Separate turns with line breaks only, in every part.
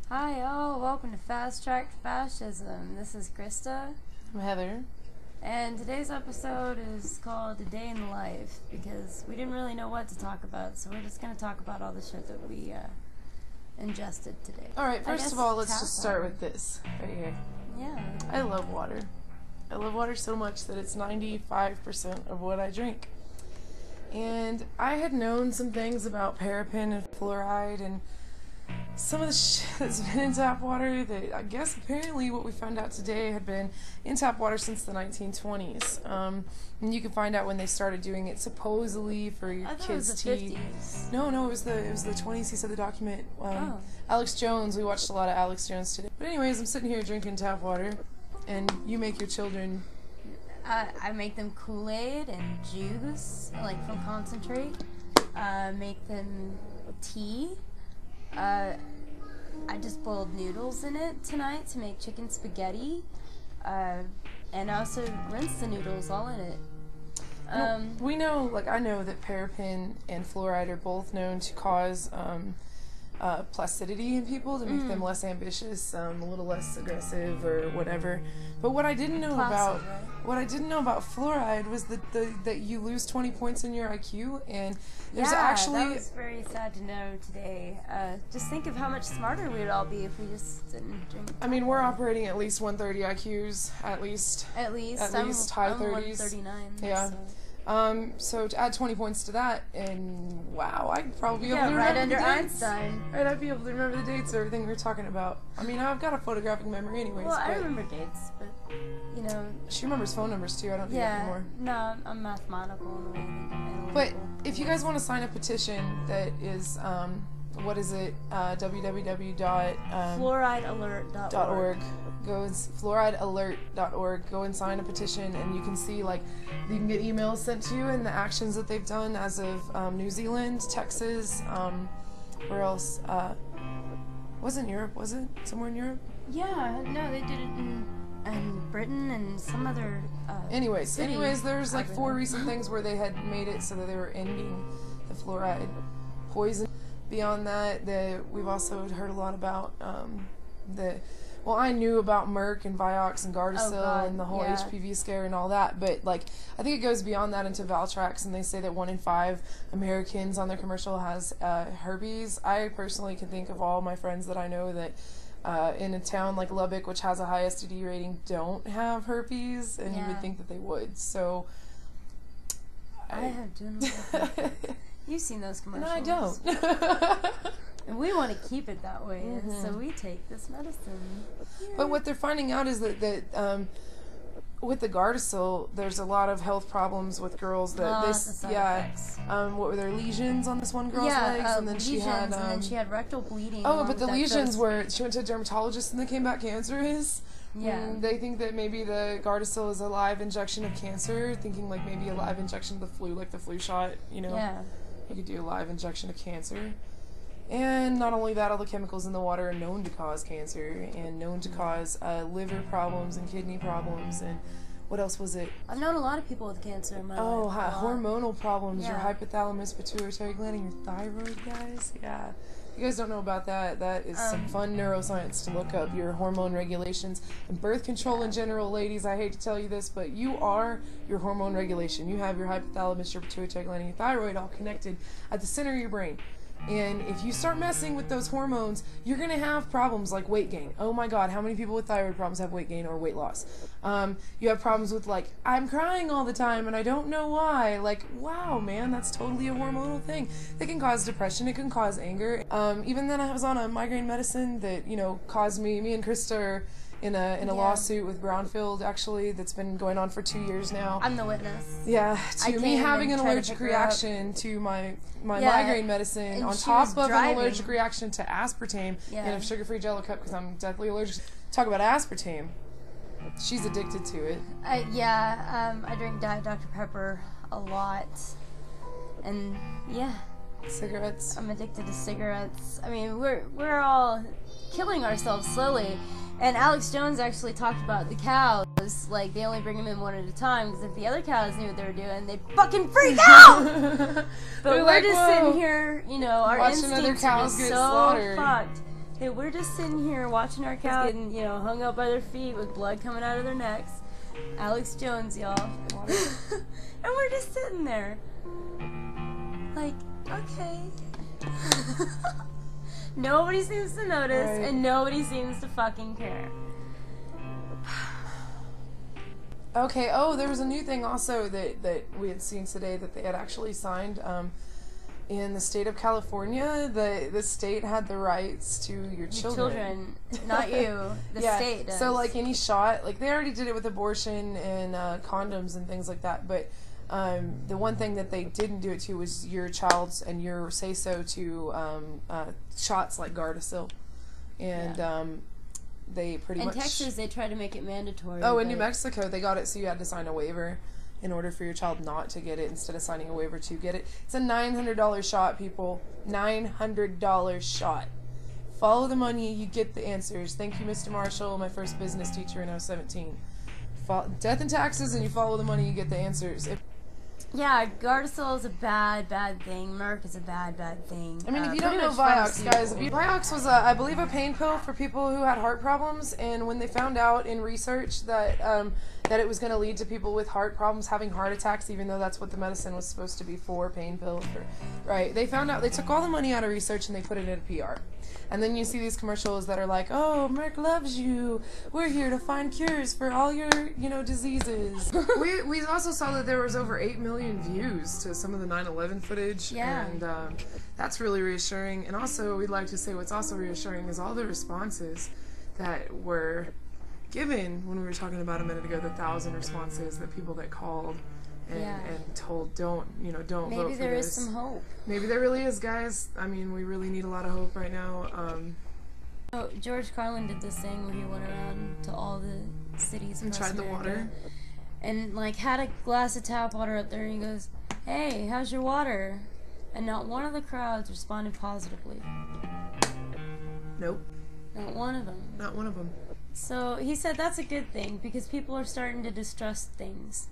Hi all, welcome to Fast Track Fascism. This is Christa.
I'm Heather.
And today's episode is called A Day in the Life because we didn't really know what to talk about, so we're just going to talk about all the shit that we ingested today.
Alright, first of all, let's just start with this right here.
Yeah.
I love water. I love water so much that it's 95% of what I drink. And I had known some things about paraffin and fluoride and some of the shit that's been in tap water that I guess apparently what we found out today had been in tap water since the 1920s. And you can find out when they started doing it supposedly for your kids' teeth. No, it was the 20s. He said the document. Alex Jones. We watched a lot of Alex Jones today. But anyways, I'm sitting here drinking tap water, and you make your children.
I make them Kool-Aid and juice, like from concentrate. Make them tea. I just boiled noodles in it tonight to make chicken spaghetti, and I also rinse the noodles all in it.
We know, I know that paraffin and fluoride are both known to cause placidity in people, to make them less ambitious, a little less aggressive or whatever. But what I didn't know about fluoride was that you lose 20 points in your IQ, and there's actually
that was very sad to know today. Just think of how much smarter we would all be if we just didn't drink.
I mean, we're operating at least 130 IQs, at least high 30s.
139.
Yeah. So to add 20 points to that, and wow, I'd probably be able to remember
right under
the dates.
Einstein.
Right, I'd be able to remember the dates of everything we were talking about. I mean, I've got a photographic memory anyways.
Well, I remember dates, but, you know...
She remembers phone numbers, too. I don't do that anymore.
No, I'm mathematical in the way that
But if you guys want to sign a petition that is, what is it,
www.fluoridealert.org.
fluoridealert.org. Go and sign a petition, and you can see, you can get emails sent to you and the actions that they've done as of New Zealand, Texas, where else? Wasn't Europe, was it? Somewhere in Europe?
Yeah, no, they did it in Britain and some other
Anyways, there's 4
there.
recent things where they had made it so that they were ending the fluoride poison. Beyond that, we've also heard a lot about I knew about Merck and Vioxx and Gardasil and the whole HPV scare and all that, but I think it goes beyond that into Valtrex, and they say that 1 in 5 Americans on their commercial has herpes. I personally can think of all my friends that I know that in a town like Lubbock, which has a high STD rating, don't have herpes, and you would think that they would. So
I have done. You've seen those commercials.
No, I don't.
And we want to keep it that way, so we take this medicine.
But what they're finding out is that with the Gardasil, there's a lot of health problems with girls that what were their lesions on this one girl's legs, and then she had
rectal bleeding.
Oh, but the lesions were she went to a dermatologist and they came back cancerous.
Yeah.
They think that maybe the Gardasil is a live injection of cancer, thinking maybe a live injection of the flu, like the flu shot,
Yeah.
You could do a live injection of cancer. And not only that, all the chemicals in the water are known to cause cancer and known to cause liver problems and kidney problems. And what else was it?
I've known a lot of people with cancer in my life.
Hormonal problems, your hypothalamus, pituitary gland, and your thyroid, guys. Yeah. You guys don't know about that. That is some fun neuroscience to look up. Your hormone regulations and birth control in general, ladies. I hate to tell you this, but you are your hormone regulation. You have your hypothalamus, your pituitary gland, and your thyroid all connected at the center of your brain. And if you start messing with those hormones, you're going to have problems like weight gain. Oh my God, how many people with thyroid problems have weight gain or weight loss? You have problems with I'm crying all the time and I don't know why. Wow, man, that's totally a hormonal thing. It can cause depression, it can cause anger. Even then I was on a migraine medicine that, caused me and Christa are in a lawsuit with Brownfield, actually, that's been going on for 2 years now.
I'm the witness.
Yeah, to me having an allergic reaction to my migraine medicine on top of an allergic reaction to aspartame in a sugar-free Jello cup, because I'm deathly allergic. Talk about aspartame. She's addicted to it.
I drink Diet Dr. Pepper a lot. And,
Cigarettes.
I'm addicted to cigarettes. I mean, we're all killing ourselves slowly. And Alex Jones actually talked about the cows. They only bring them in one at a time, because if the other cows knew what they were doing, they'd fucking freak out! But we're just sitting here, our instincts are just so fucked Hey, we're just sitting here watching our cows getting, you know, hung up by their feet with blood coming out of their necks. Alex Jones, y'all. And we're just sitting there. Like, okay. Nobody seems to notice,
Right.
and nobody seems to fucking care.
Okay, oh, there was a new thing also that we had seen today that they had actually signed. In the state of California, the state had the rights to your children.
Not you. The state does.
So, like, any shot, like, they already did it with abortion and condoms and things like that, but the one thing that they didn't do it to was your child's and your say-so to shots like Gardasil. And they pretty much...
In Texas, they tried to make it mandatory.
Oh, in New Mexico, they got it so you had to sign a waiver in order for your child not to get it instead of signing a waiver to get it. It's a $900 shot, people. $900 shot. Follow the money, you get the answers. Thank you, Mr. Marshall, my first business teacher when I was 17. Death and taxes, and you follow the money, you get the answers.
Yeah, Gardasil is a bad, bad thing. Merck is a bad, bad thing.
I mean, if you don't know Vioxx, guys, Vioxx was, I believe, a pain pill for people who had heart problems, and when they found out in research that that it was going to lead to people with heart problems having heart attacks, even though that's what the medicine was supposed to be for, pain pills, right? They found out, they took all the money out of research and they put it in PR. And then you see these commercials that are like, oh, Merck loves you. We're here to find cures for all your, you know, diseases. we also saw that there was over 8 million views to some of the 9/11 footage.
Yeah.
And that's really reassuring. And also, we'd like to say what's also reassuring is all the responses that were given when we were talking about a minute ago, the 1,000 responses, the people that called and told, don't vote for this.
Maybe there is some hope.
Maybe there really is, guys. I mean, we really need a lot of hope right now.
Oh, George Carlin did this thing where he went around to all the cities
And
across
tried the
America
water.
and like had a glass of tap water up there, and he goes, "Hey, how's your water?" And not one of the crowds responded positively.
Nope.
Not one of them.
Not one of them.
So he said that's a good thing because people are starting to distrust things.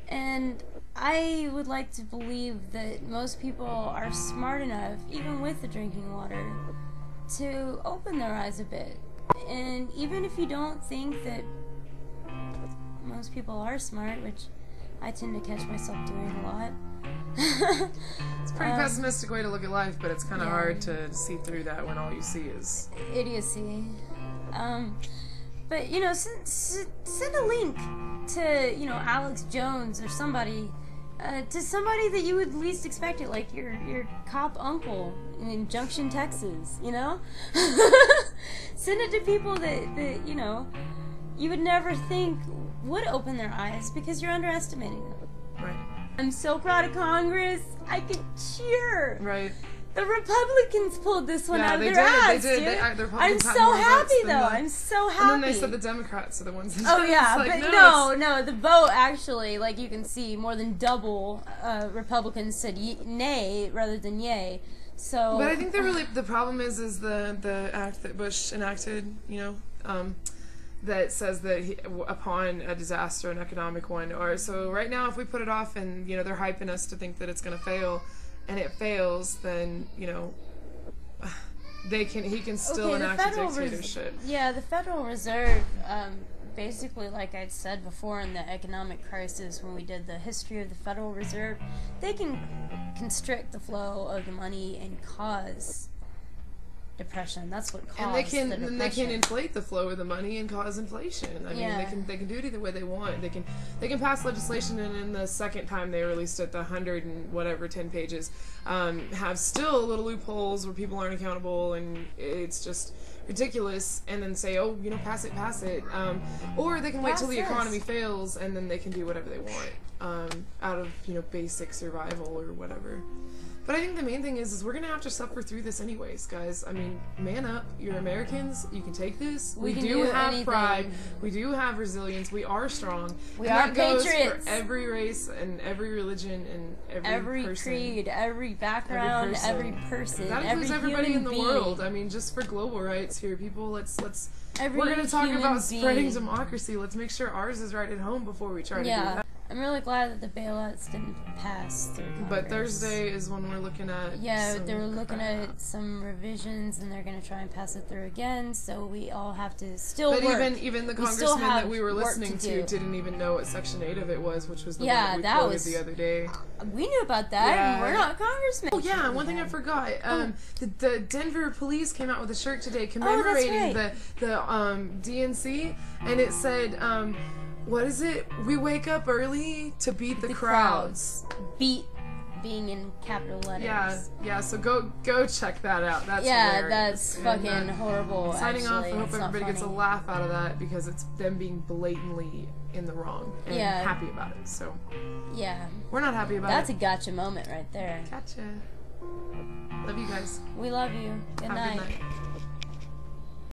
And I would like to believe that most people are smart enough, even with the drinking water, to open their eyes a bit. And even if you don't think that most people are smart, which I tend to catch myself doing a lot.
It's a pretty pessimistic way to look at life, but it's kind of hard to see through that when all you see is
idiocy. But, you know, send a link to, you know, Alex Jones or somebody, to somebody that you would least expect it, like your cop uncle in Junction, Texas, you know? Send it to people that, you know, you would never think would open their eyes because you're underestimating them.
right.
I'm so proud of Congress. I could cheer.
Right.
The Republicans pulled this one out of their
did.
ass,
They did.
dude.
The Republicans
I'm
had
so
more
happy,
votes than
though.
the-
I'm so happy.
And then they said the Democrats are the ones that
Oh,
did it.
yeah,
It's like,
but no, the vote actually, like you can see, more than double Republicans said nay rather than yay. So,
But I think the problem is the act that Bush enacted, you know, that says that upon a disaster, an economic one, or so right now if we put it off and, you know, they're hyping us to think that it's going to fail, and it fails, then, you know, he can still enact a dictatorship.
The Federal Reserve, basically, like I said before in the economic crisis when we did the history of the Federal Reserve, they can constrict the flow of the money and cause depression. That's what caused the depression.
And they can inflate the flow of the money and cause inflation. I mean, they can do it either way they want. They can pass legislation, and in the second time they released it, the 100 and whatever 10 pages, have still little loopholes where people aren't accountable, and it's just ridiculous. And then say, oh, you know, pass it, or they can wait till the economy fails, and then they can do whatever they want out of, you know, basic survival or whatever. But I think the main thing is we're going to have to suffer through this anyways, guys. I mean, man up. You're Americans. You can take this. We do have anything. Pride. We do have resilience. We are strong.
We are patriots.
That goes for every race and every religion and every person.
Creed, every background, every person.
That includes everybody in the world. I mean, just for global rights here, people, let's we're going to talk about spreading democracy. Let's make sure ours is right at home before we try to do that.
I'm really glad that the bailouts didn't pass through Congress.
But Thursday is when we're looking at.
Yeah, they're looking at some revisions, and they're going to try and pass it through again. So we all have to still work.
But even the congressman that we were listening to didn't even know what Section 8 of it was, which was the one that we quoted the other day.
We knew about that.
Yeah.
And we're not congressmen.
Oh yeah, one thing I forgot. The Denver police came out with a shirt today commemorating the DNC, and it said, what is it? We wake up early to beat the crowds.
Beat being in capital letters.
Yeah. So go check that out. That's hilarious.
That's fucking horrible.
Signing off. I hope
it's
everybody gets a laugh out of that because it's them being blatantly in the wrong and happy about it. So
yeah,
we're not happy about
That's
it.
That's a gotcha moment right there.
Gotcha. Love you guys.
We love you. Good night.